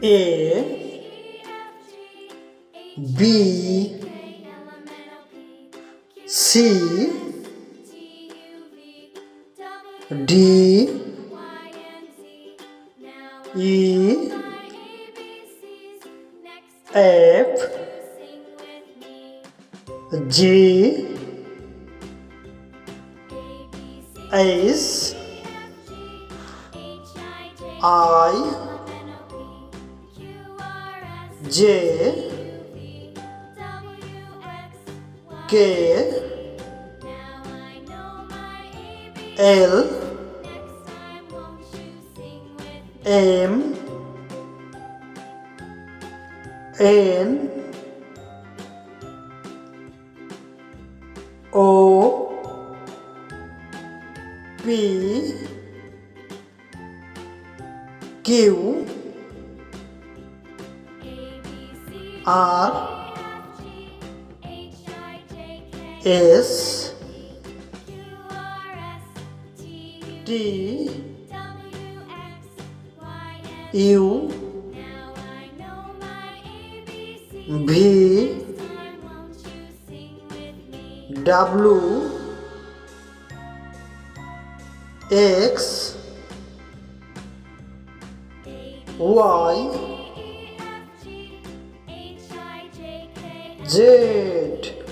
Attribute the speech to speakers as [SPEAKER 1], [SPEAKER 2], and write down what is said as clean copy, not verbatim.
[SPEAKER 1] A B C D E F G H I J K L M N O P Q R S T U V W X Y Z.